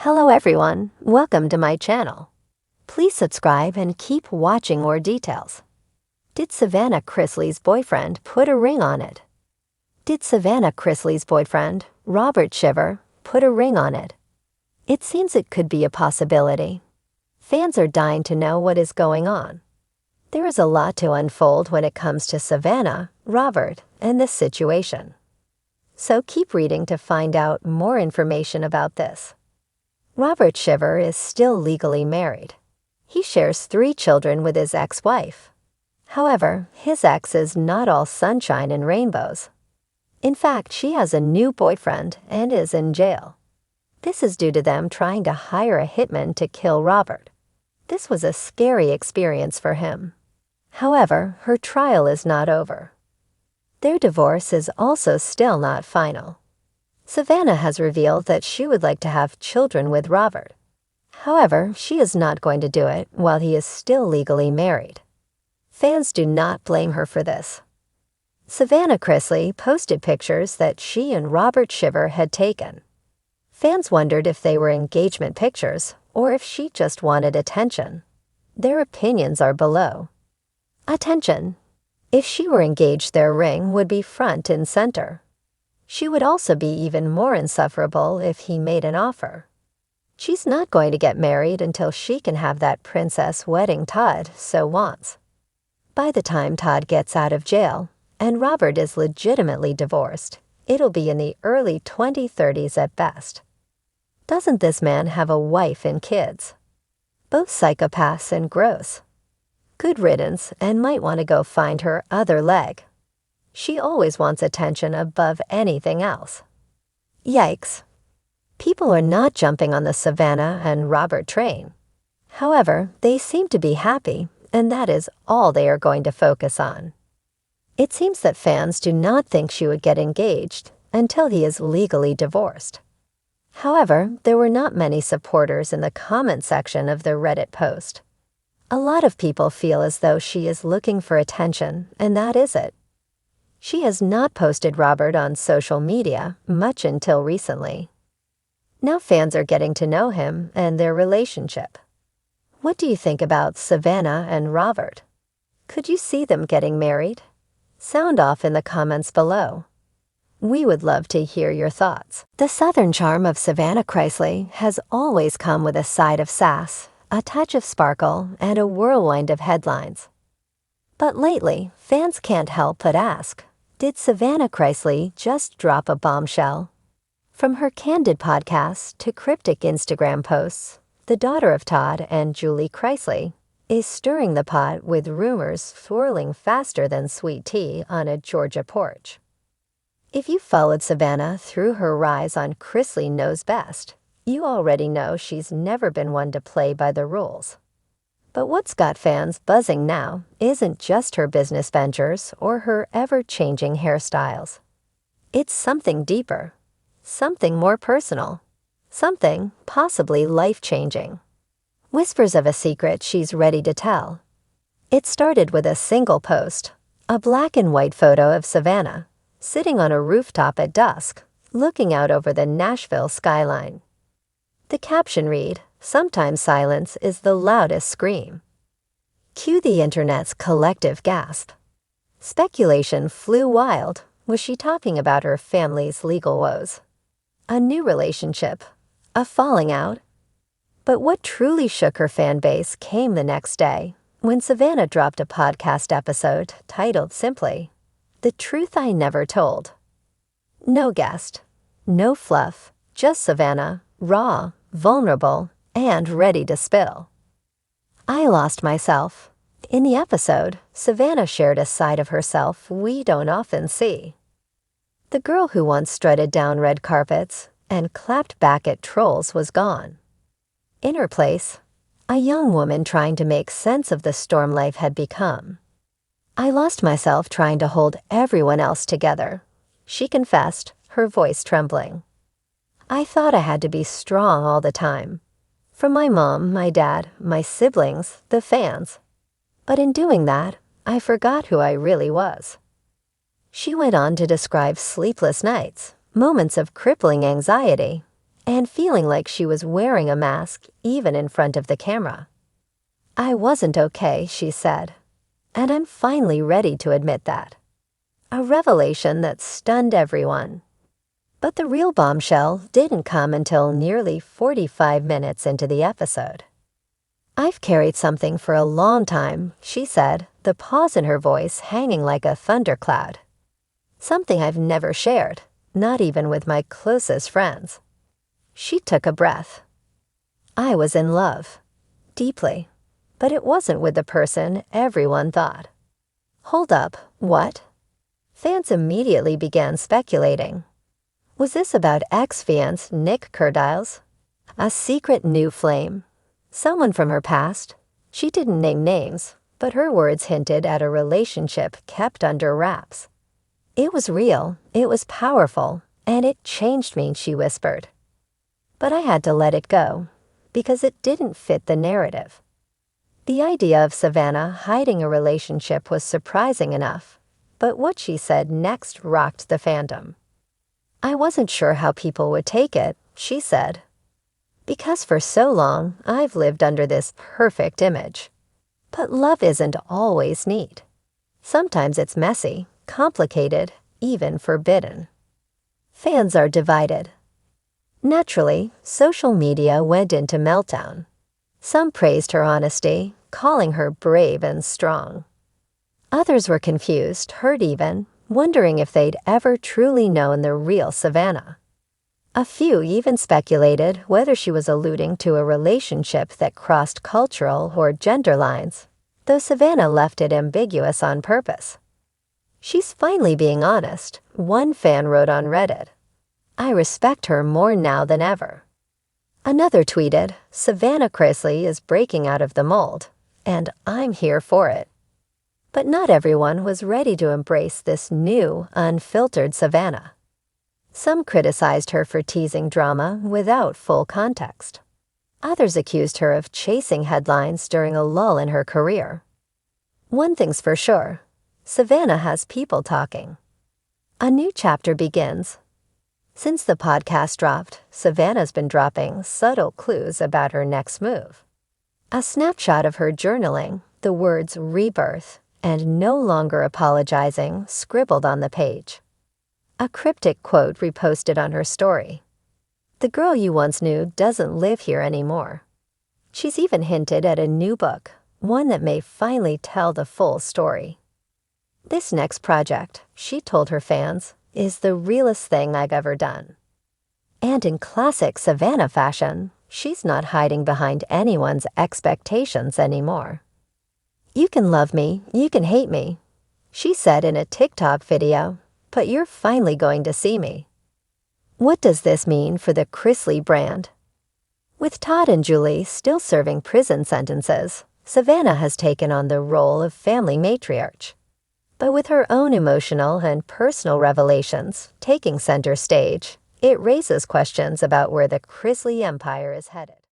Hello everyone, welcome to my channel. Please subscribe and keep watching more details. Did Savannah Chrisley's boyfriend put a ring on it? Did Savannah Chrisley's boyfriend, Robert Shiver, put a ring on it? It seems it could be a possibility. Fans are dying to know what is going on. There is a lot to unfold when it comes to Savannah, Robert, and this situation. So keep reading to find out more information about this. Robert Shiver is still legally married. He shares 3 children with his ex-wife. However, his ex is not all sunshine and rainbows. In fact, she has a new boyfriend and is in jail. This is due to them trying to hire a hitman to kill Robert. This was a scary experience for him. However, her trial is not over. Their divorce is also still not final. Savannah has revealed that she would like to have children with Robert. However, she is not going to do it while he is still legally married. Fans do not blame her for this. Savannah Chrisley posted pictures that she and Robert Shiver had taken. Fans wondered if they were engagement pictures or if she just wanted attention. Their opinions are below. Attention. If she were engaged, their ring would be front and center. She would also be even more insufferable if he made an offer. She's not going to get married until she can have that princess wedding Todd so wants. By the time Todd gets out of jail and Robert is legitimately divorced, it'll be in the early 2030s at best. Doesn't this man have a wife and kids? Both psychopaths and gross. Good riddance, and might want to go find her other leg. She always wants attention above anything else. Yikes. People are not jumping on the Savannah and Robert train. However, they seem to be happy, and that is all they are going to focus on. It seems that fans do not think she would get engaged until he is legally divorced. However, there were not many supporters in the comment section of the Reddit post. A lot of people feel as though she is looking for attention, and that is it. She has not posted Robert on social media much until recently. Now fans are getting to know him and their relationship. What do you think about Savannah and Robert? Could you see them getting married? Sound off in the comments below. We would love to hear your thoughts. The southern charm of Savannah Chrisley has always come with a side of sass, a touch of sparkle, and a whirlwind of headlines. But lately, fans can't help but ask, did Savannah Chrisley just drop a bombshell? From her candid podcast to cryptic Instagram posts, the daughter of Todd and Julie Chrisley is stirring the pot with rumors swirling faster than sweet tea on a Georgia porch. If you followed Savannah through her rise on Chrisley Knows Best, you already know she's never been one to play by the rules. But what's got fans buzzing now isn't just her business ventures or her ever-changing hairstyles. It's something deeper, something more personal, something possibly life-changing. Whispers of a secret she's ready to tell. It started with a single post, a black and white photo of Savannah, sitting on a rooftop at dusk, looking out over the Nashville skyline. The caption read, "Sometimes silence is the loudest scream." Cue the internet's collective gasp. Speculation flew wild. Was she talking about her family's legal woes? A new relationship? A falling out? But what truly shook her fan base came the next day, when Savannah dropped a podcast episode titled simply, "The Truth I Never Told." No guest, no fluff, just Savannah, raw, vulnerable, and ready to spill. I lost myself. In the episode, Savannah shared a side of herself we don't often see. The girl who once strutted down red carpets and clapped back at trolls was gone. In her place, a young woman trying to make sense of the storm life had become. I lost myself trying to hold everyone else together, she confessed, her voice trembling. I thought I had to be strong all the time. From my mom, my dad, my siblings, the fans. But in doing that, I forgot who I really was. She went on to describe sleepless nights, moments of crippling anxiety, and feeling like she was wearing a mask even in front of the camera. "I wasn't okay," she said, "and I'm finally ready to admit that." A revelation that stunned everyone. But the real bombshell didn't come until nearly 45 minutes into the episode. "I've carried something for a long time," she said, the pause in her voice hanging like a thundercloud. "Something I've never shared, not even with my closest friends." She took a breath. "I was in love. Deeply. But it wasn't with the person everyone thought." Hold up, what? Fans immediately began speculating. Was this about ex-fiance Nick Curdiles? A secret new flame? Someone from her past? She didn't name names, but her words hinted at a relationship kept under wraps. "It was real, it was powerful, and it changed me," she whispered. "But I had to let it go, because it didn't fit the narrative." The idea of Savannah hiding a relationship was surprising enough, but what she said next rocked the fandom. "I wasn't sure how people would take it," she said. "Because for so long, I've lived under this perfect image. But love isn't always neat. Sometimes it's messy, complicated, even forbidden." Fans are divided. Naturally, social media went into meltdown. Some praised her honesty, calling her brave and strong. Others were confused, hurt even, wondering if they'd ever truly known the real Savannah. A few even speculated whether she was alluding to a relationship that crossed cultural or gender lines, though Savannah left it ambiguous on purpose. "She's finally being honest," one fan wrote on Reddit. "I respect her more now than ever." Another tweeted, "Savannah Chrisley is breaking out of the mold, and I'm here for it." But not everyone was ready to embrace this new, unfiltered Savannah. Some criticized her for teasing drama without full context. Others accused her of chasing headlines during a lull in her career. One thing's for sure, Savannah has people talking. A new chapter begins. Since the podcast dropped, Savannah's been dropping subtle clues about her next move. A snapshot of her journaling, the words "rebirth" and "no longer apologizing" scribbled on the page. A cryptic quote reposted on her story. "The girl you once knew doesn't live here anymore." She's even hinted at a new book, one that may finally tell the full story. "This next project," she told her fans, "is the realest thing I've ever done." And in classic Savannah fashion, she's not hiding behind anyone's expectations anymore. "You can love me, you can hate me," she said in a TikTok video, "but you're finally going to see me." What does this mean for the Chrisley brand? With Todd and Julie still serving prison sentences, Savannah has taken on the role of family matriarch. But with her own emotional and personal revelations taking center stage, it raises questions about where the Chrisley empire is headed.